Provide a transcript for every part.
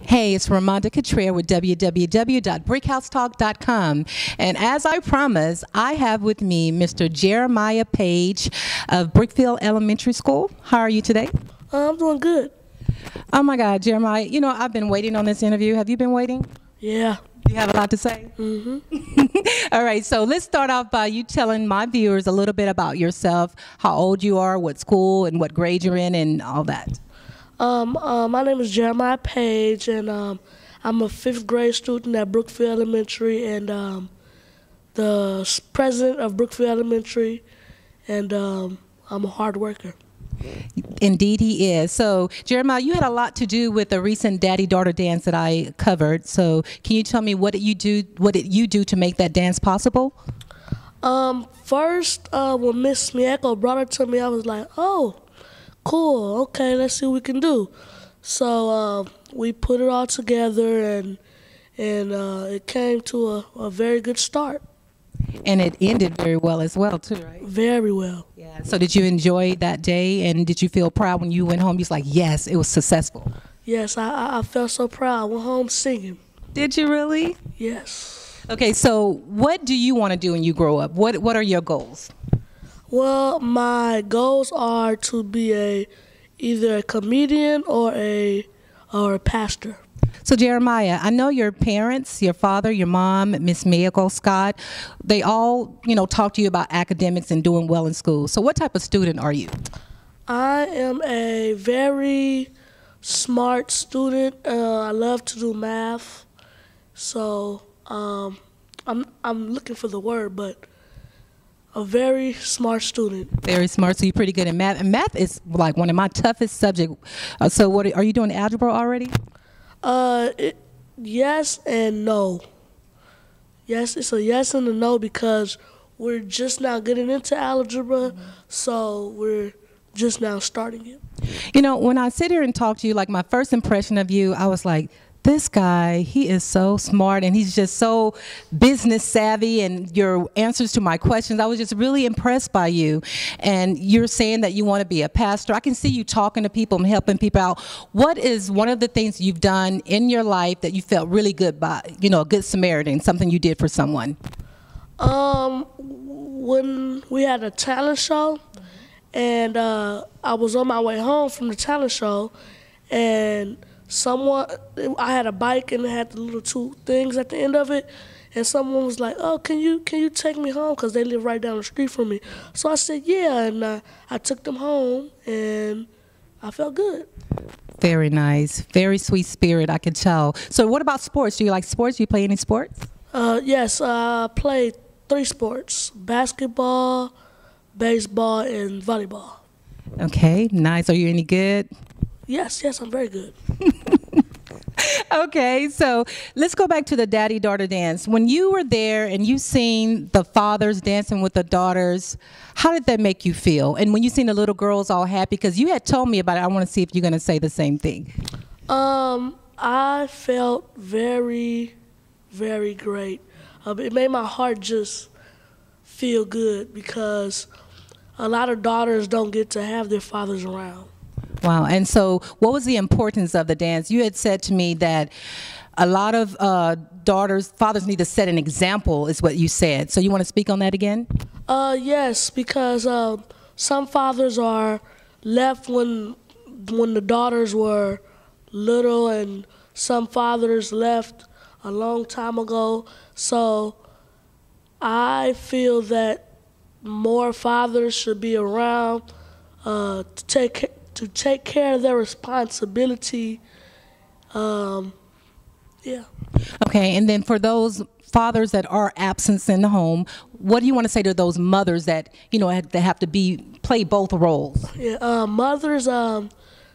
Hey, it's Ramonda Cottrell with www.brickhousetalk.com. And as I promised, I have with me Mr. Jeremiah Paige of Brookfield Elementary School. How are you today? I'm doing good. Oh my God, Jeremiah, you know, I've been waiting on this interview. Have you been waiting? Yeah. You have a lot to say? Mm-hmm. All right, so let's start off by you telling my viewers a little bit about yourself, how old you are, what school, and what grade you're in, and all that. My name is Jeremiah Paige, and I'm a 5th grade student at Brookfield Elementary, and the president of Brookfield Elementary, and I'm a hard worker. Indeed he is. So, Jeremiah, you had a lot to do with the recent daddy-daughter dance that I covered. So, can you tell me what did you do to make that dance possible? First, when Miss Mieko brought it to me, I was like, oh, cool, okay, let's see what we can do. So we put it all together, and it came to a very good start. And it ended very well as well, too, right? Very well. Yeah. So did you enjoy that day, and did you feel proud when you went home? You was like, yes, it was successful. Yes, I felt so proud. I went home singing. Did you really? Yes. Okay, so what do you want to do when you grow up? What are your goals? Well, my goals are to be either a comedian or a pastor. So Jeremiah, I know your parents, your father, your mom, Miss Mieko Scott, they all, talk to you about academics and doing well in school. So what type of student are you? I am a very smart student. I love to do math. So I'm looking for the word, but a very smart student. Very smart. So you're pretty good in math. And math is like one of my toughest subjects. So what are you doing algebra already? Yes and no. Yes, it's a yes and a no because we're just now getting into algebra, so we're just now starting it. When I sit here and talk to you, like my first impression of you, I was like, this guy, he is so smart and he's just so business savvy, and your answers to my questions, I was just really impressed by you. And you're saying that you want to be a pastor. I can see you talking to people and helping people out. What is one of the things you've done in your life that you felt really good by, a good Samaritan, something you did for someone? When we had a talent show, and I was on my way home from the talent show, and I had a bike and it had the little 2 things at the end of it, and someone was like, oh, can you take me home, because they live right down the street from me. So I said, yeah, and I took them home, and I felt good. Very nice. Very sweet spirit, I can tell. So what about sports? Do you like sports? Do you play any sports? Yes, I played 3 sports: basketball, baseball, and volleyball. Okay, nice. Are you any good? Yes, I'm very good. Okay, so let's go back to the daddy-daughter dance. When you were there and you seen the fathers dancing with the daughters, how did that make you feel? And when you seen the little girls all happy, because you had told me about it, I want to see if you're going to say the same thing. I felt very, very great. It made my heart just feel good because a lot of daughters don't get to have their fathers around. Wow. And so what was the importance of the dance? You had said to me that a lot of fathers need to set an example, is what you said. So you want to speak on that again? Yes, because some fathers are left when the daughters were little, and some fathers left a long time ago. So I feel that more fathers should be around to take care of their responsibility. Yeah. Okay, and then for those fathers that are absent in the home, what do you want to say to those mothers that they have to play both roles? Yeah, mothers,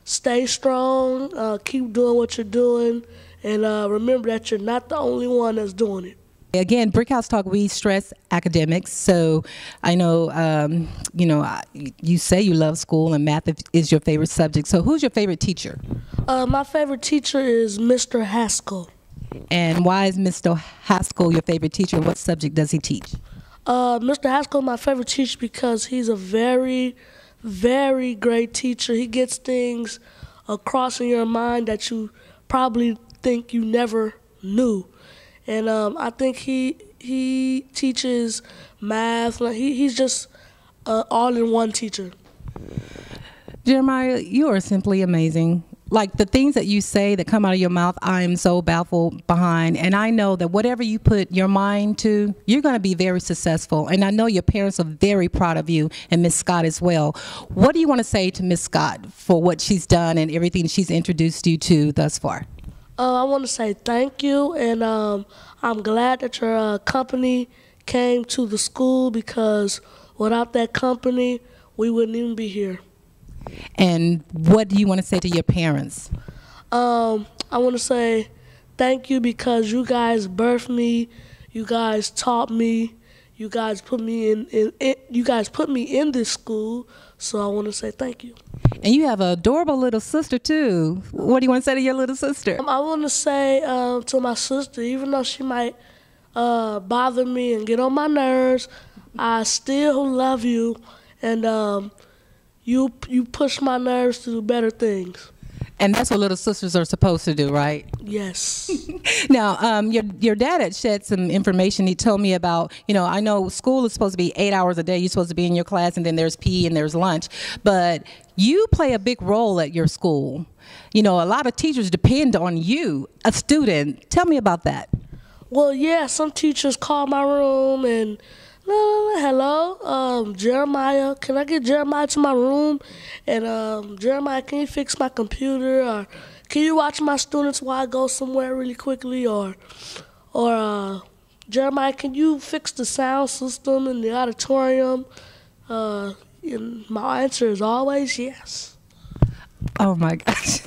stay strong, keep doing what you're doing, and remember that you're not the only one that's doing it. Again, Brickhouse Talk, we stress academics. So I know, you say you love school and math is your favorite subject. So who's your favorite teacher? My favorite teacher is Mr. Haskell. And why is Mr. Haskell your favorite teacher? What subject does he teach? Mr. Haskell is my favorite teacher because he's a very, very great teacher. He gets things across in your mind that you probably think you never knew. And I think he teaches math. Like he's just an all-in-one teacher. Jeremiah, you are simply amazing. Like the things that you say that come out of your mouth, I am so baffled behind. And I know that whatever you put your mind to, you're going to be very successful. And I know your parents are very proud of you, and Miss Scott as well. What do you want to say to Miss Scott for what she's done and everything she's introduced you to thus far? I want to say thank you, and I'm glad that your company came to the school, because without that company, we wouldn't even be here. And what do you want to say to your parents? I want to say thank you, because you guys birthed me, you guys taught me, you guys put me in this school. So I want to say thank you. And you have an adorable little sister too. What do you want to say to your little sister? I want to say to my sister, even though she might bother me and get on my nerves, I still love you, and you push my nerves to do better things. And that's what little sisters are supposed to do, right? Yes. Now, your dad had shared some information. He told me about, I know school is supposed to be 8 hours a day. You're supposed to be in your class, and then there's PE and there's lunch. But you play a big role at your school. A lot of teachers depend on you, a student. Tell me about that. Well, yeah, some teachers call my room and, hello, Jeremiah, can I get Jeremiah to my room? And Jeremiah, can you fix my computer? Or can you watch my students while I go somewhere really quickly? Or Jeremiah, can you fix the sound system in the auditorium? And my answer is always yes. Oh my gosh.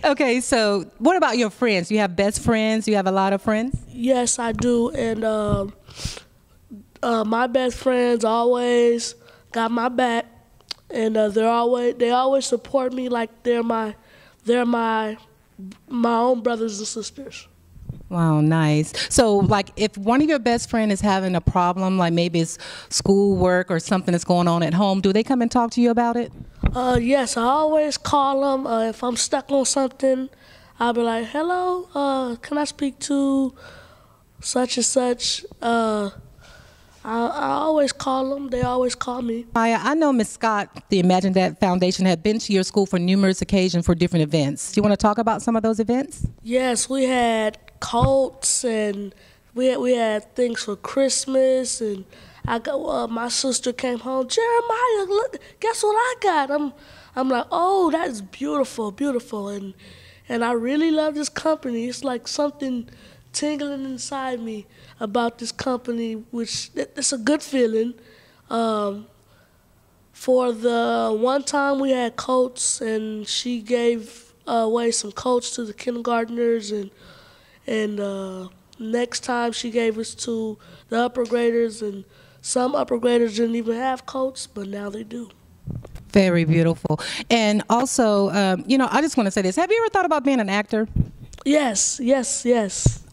Okay, so what about your friends? You have best friends? You have a lot of friends? Yes, I do. And my best friends always got my back, and they always support me like they're my own brothers and sisters. Wow, nice. So, like, if one of your best friends is having a problem, like maybe it's schoolwork or something that's going on at home, do they come and talk to you about it? Yes, I always call them. If I'm stuck on something, I'll be like, hello, can I speak to such and such? I always call them. They always call me. Maya, I know Ms. Scott, the Imagine That Foundation, had been to your school for numerous occasions for different events. Do you want to talk about some of those events? Yes, we had cults, and we had things for Christmas, and my sister came home. Jeremiah, look, guess what I got? I'm like, oh, that's beautiful, beautiful, and I really love this company. It's like something tingling inside me about this company, which it's a good feeling. For the one time we had coats, and she gave away some coats to the kindergartners, and next time she gave us to the upper graders, and some upper graders didn't even have coats, but now they do. Very beautiful. And also, I just want to say this. Have you ever thought about being an actor? Yes.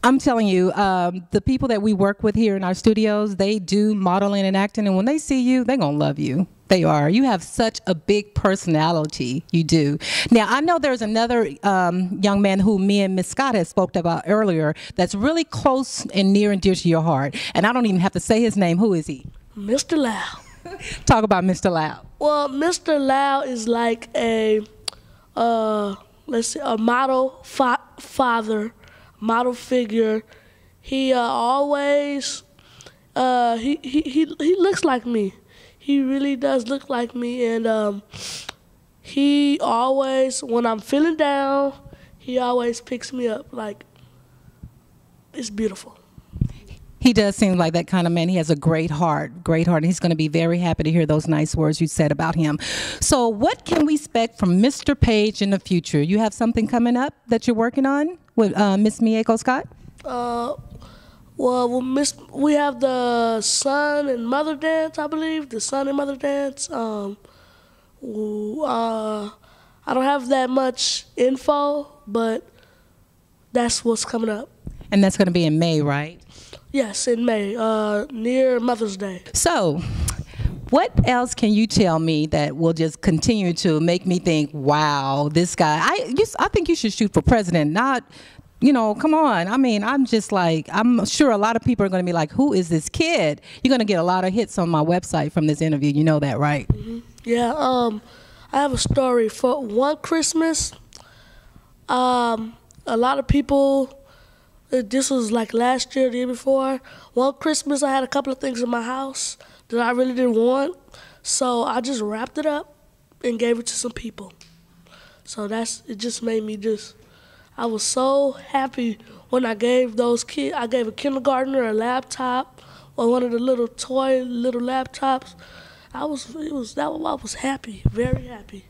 I'm telling you, the people that we work with here in our studios, they do modeling and acting, and when they see you, they're going to love you. They are. You have such a big personality. You do. Now, I know there's another young man who me and Miss Scott had spoke about earlier that's really close and near and dear to your heart, and I don't even have to say his name. Who is he? Mr. Lau. Talk about Mr. Lau. Well, Mr. Lau is like a model father, model figure. He always he looks like me. He really does look like me, and he always, when I'm feeling down, he always picks me up. Like, it's beautiful. He does seem like that kind of man. He has a great heart, and he's going to be very happy to hear those nice words you said about him. So what can we expect from Mr. Paige in the future? You have something coming up that you're working on with Miss Mieko Scott? Well, we have the son and mother dance, I believe. The son and mother dance. I don't have that much info, but that's what's coming up. And that's going to be in May, right? Yes, in May, near Mother's Day. So, what else can you tell me that will just continue to make me think, wow, this guy, I think you should shoot for president, not you know, come on. I mean, I'm just like, I'm sure a lot of people are going to be like, who is this kid? You're going to get a lot of hits on my website from this interview. You know that, right? Mm-hmm. Yeah. I have a story. For one Christmas, a lot of people, this was like last year, the year before. One Christmas, I had a couple of things in my house that I really didn't want. So I just wrapped it up and gave it to some people. So it just made me I was so happy when I gave those kids, I gave a kindergartner a laptop or one of the little laptops. I was happy, very happy.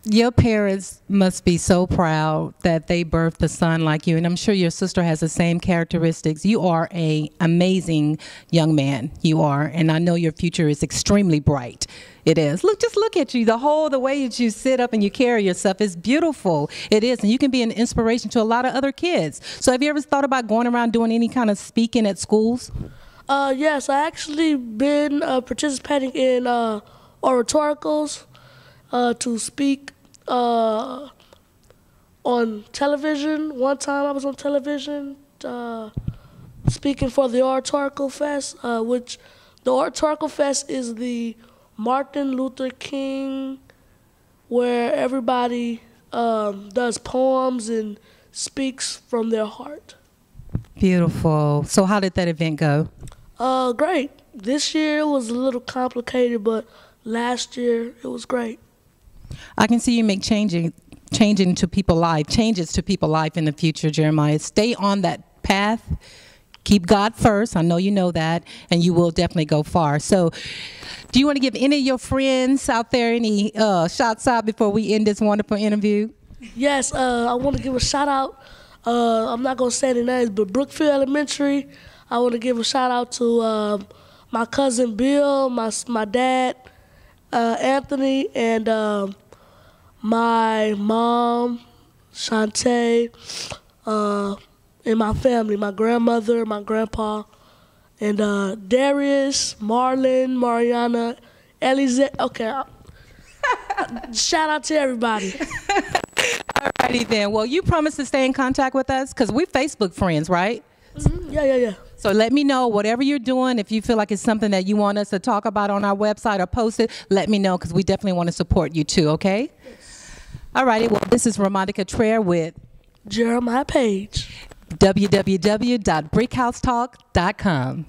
Your parents must be so proud that they birthed a son like you, and I'm sure your sister has the same characteristics. You are an amazing young man. You are, and I know your future is extremely bright. It is. Just look at you. The way that you sit up and you carry yourself is beautiful. It is, and you can be an inspiration to a lot of other kids. So have you ever thought about going around doing any kind of speaking at schools? Yes, I actually been participating in oratoricals to speak on television. One time I was on television speaking for the Oratorical Fest, which the Oratorical Fest is the Martin Luther King, where everybody does poems and speaks from their heart. Beautiful. So how did that event go? Great. This year was a little complicated, but last year it was great. I can see you make changes to people's life in the future, Jeremiah. Stay on that path. Keep God first. I know you know that, and you will definitely go far. So do you want to give any of your friends out there any shots out before we end this wonderful interview? Yes, I want to give a shout out. I'm not going to say any names, but Brookfield Elementary. I want to give a shout out to my cousin Bill, my dad, Anthony, and my mom, Shantae, and my family, my grandmother, my grandpa, and Darius, Marlon, Mariana, Elize. Okay, shout out to everybody. Alrighty then. Well, you promised to stay in contact with us because we're Facebook friends, right? Mm-hmm. Yeah. So let me know whatever you're doing. If you feel like it's something that you want us to talk about on our website or post it, let me know because we definitely want to support you too, okay? Yes. Alrighty. Well, this is Ramonica Traer with Jeremiah Paige. www.brickhousetalk.com.